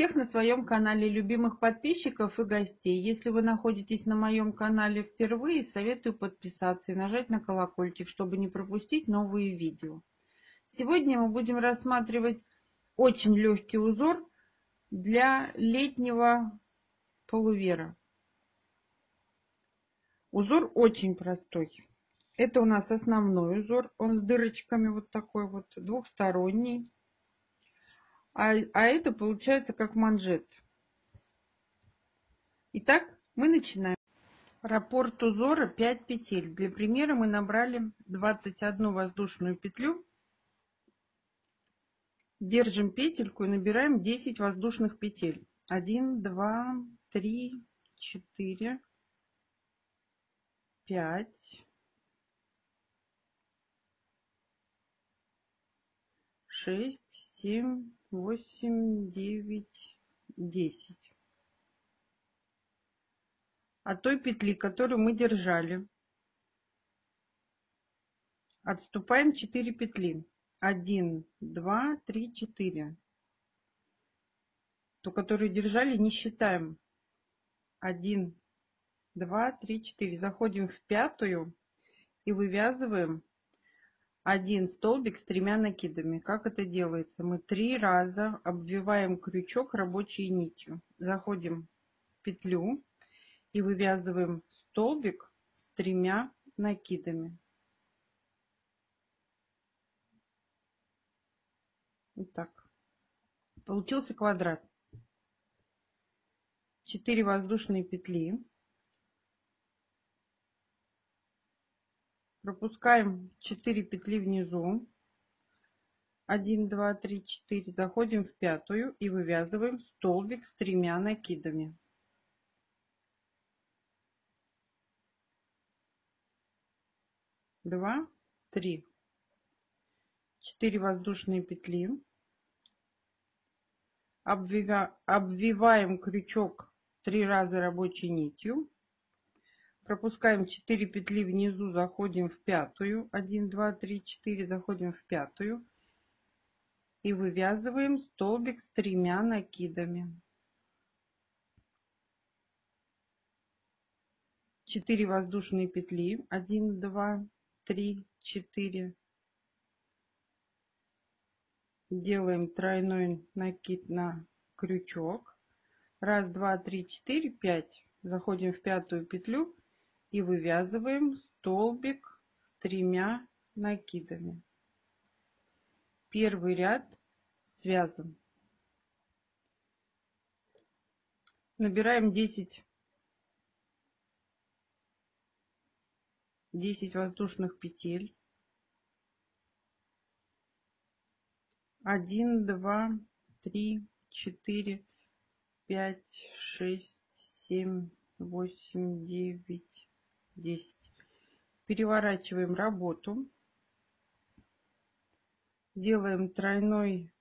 всех на своем канале, любимых подписчиков и гостей. Если вы находитесь на моем канале впервые, советую подписаться и нажать на колокольчик, чтобы не пропустить новые видео. Сегодня мы будем рассматривать очень легкий узор для летнего полувера. Узор очень простой. Это у нас основной узор, он с дырочками вот такой вот, двухсторонний. А это получается как манжет. Итак, мы начинаем. Раппорт узора 5 петель. Для примера мы набрали 21 воздушную петлю. Держим петельку и набираем 10 воздушных петель. 1, 2, 3, 4, 5, 6, 7, 8, 9, 10. От той петли, которую мы держали, отступаем 4 петли. 1, 2, 3, 4. Ту, которую держали, не считаем. 1, 2, 3, 4. Заходим в пятую и вывязываем один столбик с 3 накидами. Как это делается? Мы 3 раза обвиваем крючок рабочей нитью. Заходим в петлю и вывязываем столбик с 3 накидами. Вот так. Получился квадрат. 4 воздушные петли. Пропускаем 4 петли внизу. 1, 2, 3, 4. Заходим в пятую и вывязываем столбик с 3 накидами. Два, 3. 4 воздушные петли. Обвиваем крючок 3 раза рабочей нитью. Пропускаем 4 петли внизу, заходим в пятую. 1, 2, 3, 4. Заходим в пятую. И вывязываем столбик с 3 накидами. 4 воздушные петли. 1, 2, 3, 4. Делаем тройной накид на крючок. 1, 2, 3, 4, 5. Заходим в пятую петлю и вывязываем столбик с 3 накидами. Первый ряд связан. Набираем 10 воздушных петель. 1, 2, 3, 4, 5, 6, 7, 8, 9, 10. Переворачиваем работу. Делаем тройной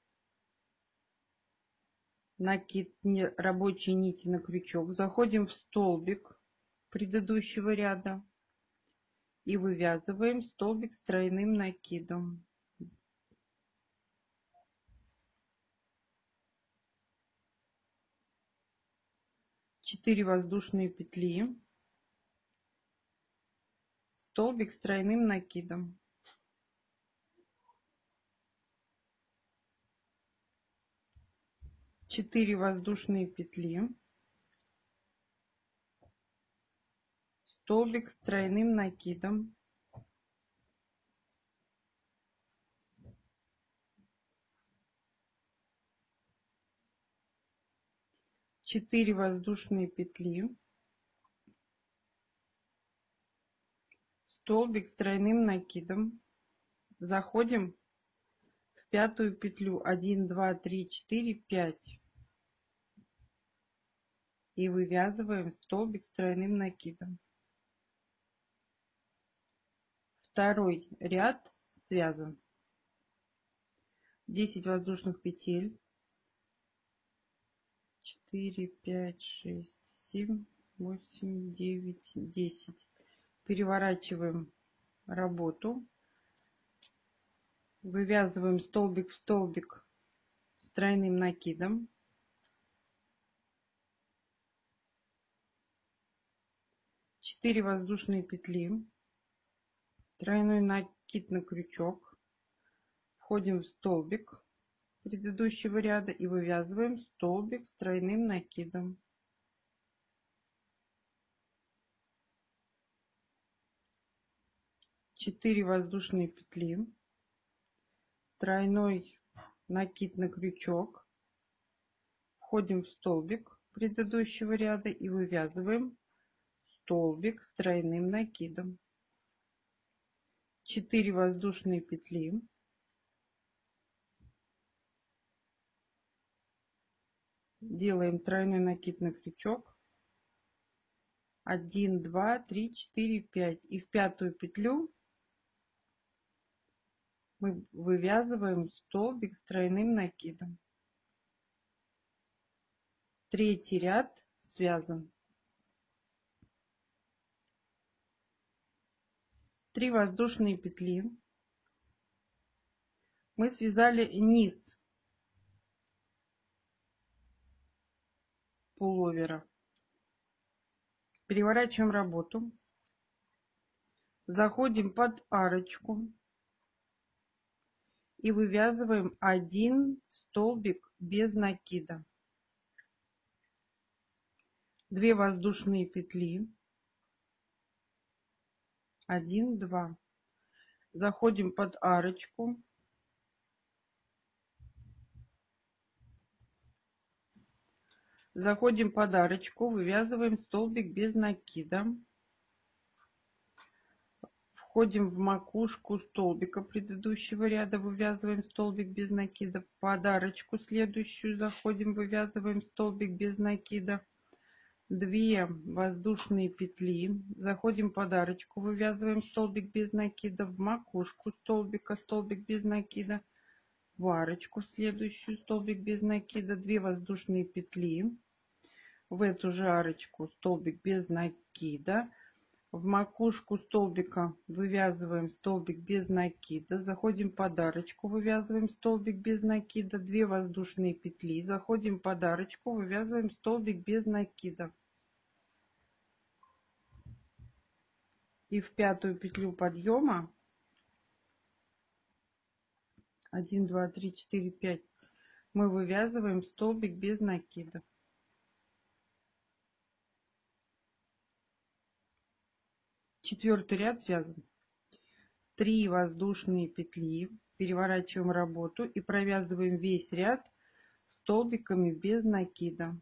накид рабочей нити на крючок. Заходим в столбик предыдущего ряда и вывязываем столбик с тройным накидом. Четыре воздушные петли, столбик с тройным накидом. Четыре воздушные петли, столбик с тройным накидом. Четыре воздушные петли, столбик с тройным накидом. Заходим в пятую петлю. 1, 2, 3, 4, 5. И вывязываем столбик с тройным накидом. Второй ряд связан. 10 воздушных петель. 4, 5, 6, 7, 8, 9, 10. Переворачиваем работу. Вывязываем столбик в столбик с тройным накидом. 4 воздушные петли, тройной накид на крючок, входим в столбик предыдущего ряда и вывязываем столбик с тройным накидом. 4 воздушные петли, тройной накид на крючок, входим в столбик предыдущего ряда и вывязываем столбик с тройным накидом. 4 воздушные петли, делаем тройной накид на крючок, 1, 2, 3, 4, 5, и в пятую петлю мы вывязываем столбик с тройным накидом. Третий ряд связан. 3 воздушные петли, мы связали низ пуловера. Переворачиваем работу, заходим под арочку и вывязываем 1 столбик без накида. 2 воздушные петли, 1, 2, заходим под арочку, вывязываем столбик без накида, входим в макушку столбика предыдущего ряда, вывязываем столбик без накида, под арочку следующую заходим, вывязываем столбик без накида, 2 воздушные петли, заходим под арочку, вывязываем столбик без накида, в макушку столбика столбик без накида, в арочку следующую столбик без накида, 2 воздушные петли, в эту же арочку столбик без накида, в макушку столбика вывязываем столбик без накида, заходим под арочку, вывязываем столбик без накида, 2 воздушные петли, заходим под арочку, вывязываем столбик без накида. И в пятую петлю подъема 1, 2, 3, 4, 5 мы вывязываем столбик без накида. Четвертый ряд связан. 3 воздушные петли, переворачиваем работу и провязываем весь ряд столбиками без накида.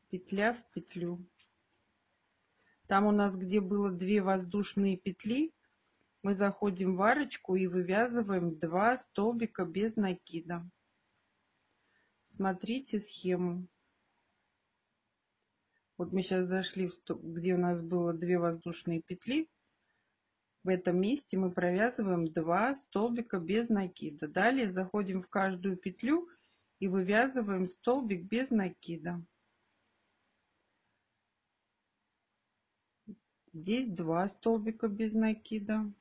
Петля в петлю. Там у нас, где было 2 воздушные петли, мы заходим в арочку и вывязываем 2 столбика без накида. Смотрите схему. Вот мы сейчас зашли, где у нас было 2 воздушные петли. В этом месте мы провязываем 2 столбика без накида. Далее заходим в каждую петлю и вывязываем столбик без накида. Здесь 2 столбика без накида.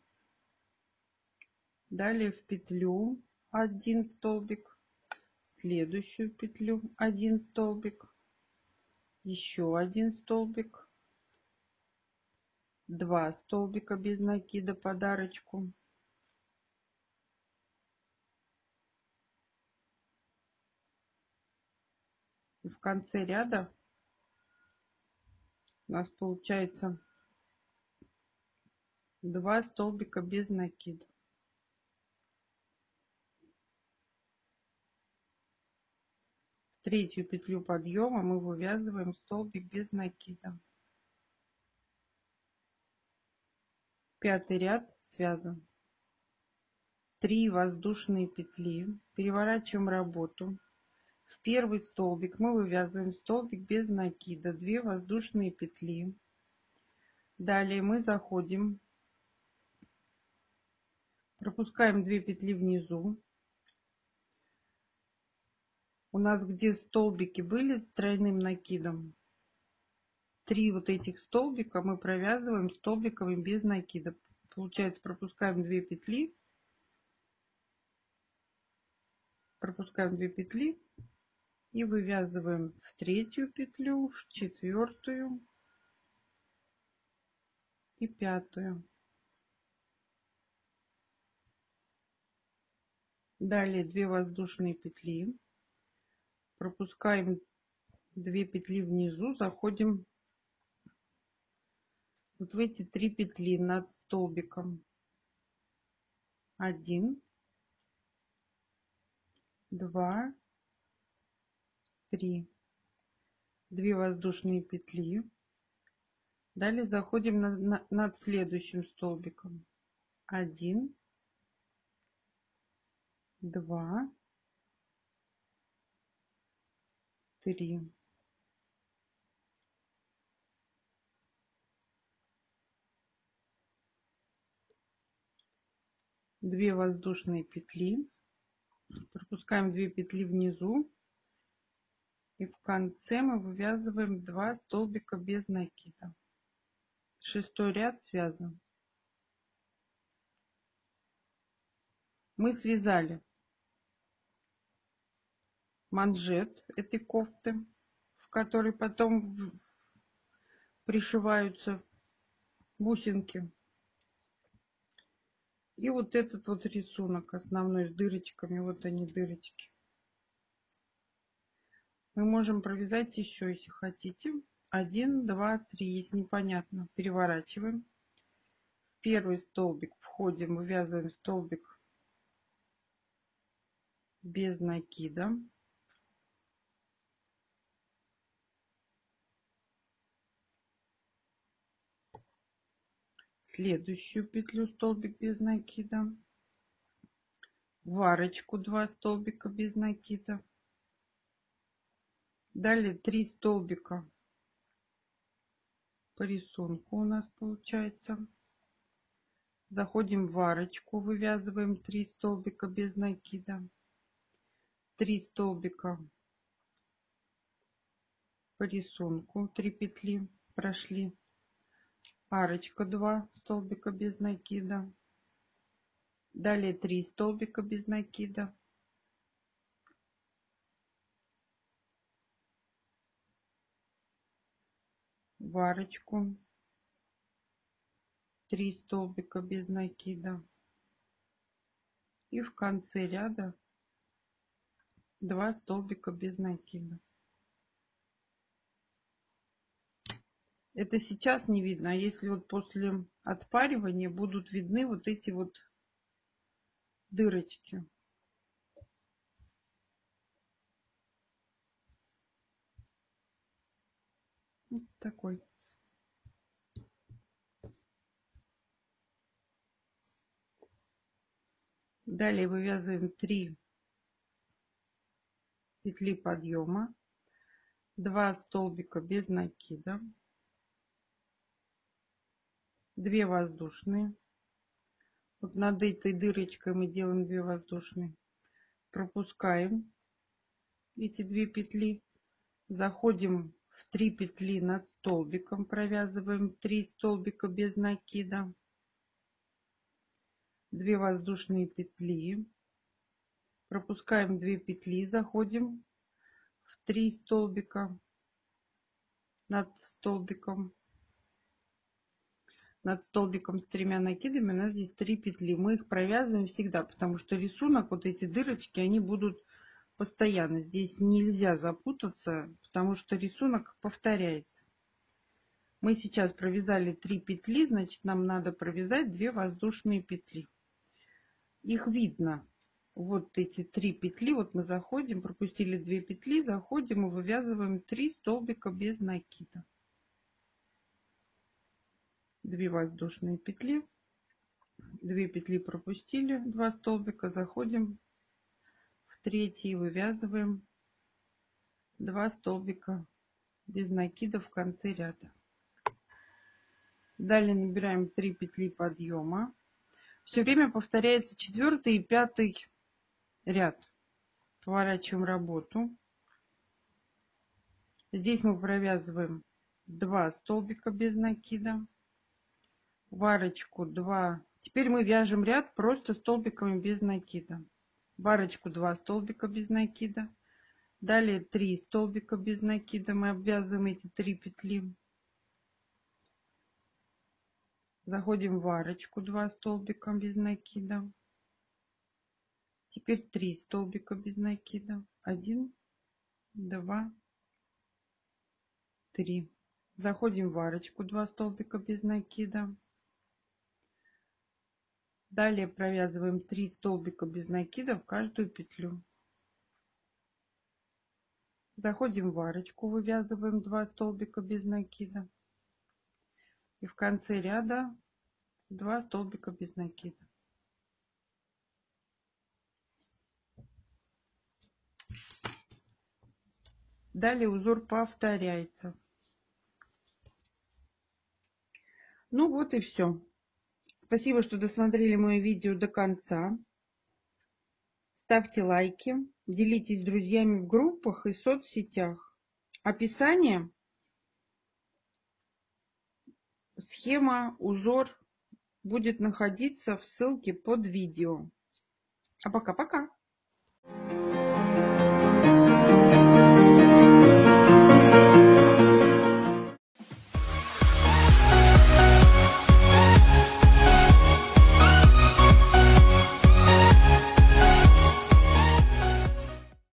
Далее в петлю 1 столбик, в следующую петлю 1 столбик, еще 1 столбик, 2 столбика без накида под арочку, и в конце ряда у нас получается 2 столбика без накида. В третью петлю подъема мы вывязываем столбик без накида. Пятый ряд связан. 3 воздушные петли, переворачиваем работу. В первый столбик мы вывязываем столбик без накида, 2 воздушные петли. Далее мы заходим, пропускаем 2 петли внизу. У нас где столбики были с тройным накидом, 3 вот этих столбика мы провязываем столбиками без накида. Получается, пропускаем 2 петли, и вывязываем в третью петлю, в четвертую, и пятую. Далее 2 воздушные петли, пропускаем 2 петли внизу, заходим вот в эти 3 петли над столбиком. 1, 2, 3. 2 воздушные петли. Далее заходим над следующим столбиком. 1, 2, 3. 2 воздушные петли, пропускаем 2 петли внизу, и в конце мы вывязываем 2 столбика без накида. 6-й ряд связан. Мы связали манжет этой кофты, в который потом пришиваются бусинки. И вот этот вот рисунок основной с дырочками, вот они дырочки. Мы можем провязать еще, если хотите. 1, 2, 3, если непонятно, переворачиваем. В первый столбик входим, вывязываем столбик без накида. Следующую петлю столбик без накида. В арочку 2 столбика без накида. Далее 3 столбика по рисунку у нас получается. Заходим в арочку, вывязываем 3 столбика без накида. 3 столбика по рисунку, 3 петли прошли. Арочка 2 столбика без накида. Далее 3 столбика без накида. В арочку 3 столбика без накида. И в конце ряда 2 столбика без накида. Это сейчас не видно, а если вот после отпаривания будут видны вот эти вот дырочки. Вот такой. Далее вывязываем 3 петли подъема, 2 столбика без накида, 2 воздушные. Вот над этой дырочкой мы делаем 2 воздушные. Пропускаем эти 2 петли, заходим в 3 петли над столбиком, провязываем 3 столбика без накида, 2 воздушные петли, пропускаем 2 петли, заходим в 3 столбика над столбиком с 3 накидами. У нас здесь 3 петли, мы их провязываем всегда, потому что рисунок, вот эти дырочки, они будут постоянно. Здесь нельзя запутаться, потому что рисунок повторяется. Мы сейчас провязали 3 петли, значит нам надо провязать 2 воздушные петли. Их видно. Вот эти 3 петли, вот мы заходим, пропустили 2 петли, заходим и вывязываем 3 столбика без накида. 2 воздушные петли, 2 петли пропустили, 2 столбика, заходим в третий, вывязываем 2 столбика без накида в конце ряда. Далее набираем 3 петли подъема. Все время повторяется 4-й и 5-й ряд. Поворачиваем работу. Здесь мы провязываем 2 столбика без накида, в арочку 2. Теперь мы вяжем ряд просто столбиками без накида. В арочку 2 столбика без накида. Далее 3 столбика без накида. Мы обвязываем эти 3 петли. Заходим в арочку, 2 столбика без накида. Теперь 3 столбика без накида. 1, 2, 3. Заходим в арочку, 2 столбика без накида. Далее провязываем 3 столбика без накида в каждую петлю. Заходим в арочку, вывязываем 2 столбика без накида. И в конце ряда 2 столбика без накида. Далее узор повторяется. Ну вот и все. Спасибо, что досмотрели мое видео до конца. Ставьте лайки, делитесь с друзьями в группах и соцсетях. Описание, схема, узор будет находиться в ссылке под видео. А пока-пока.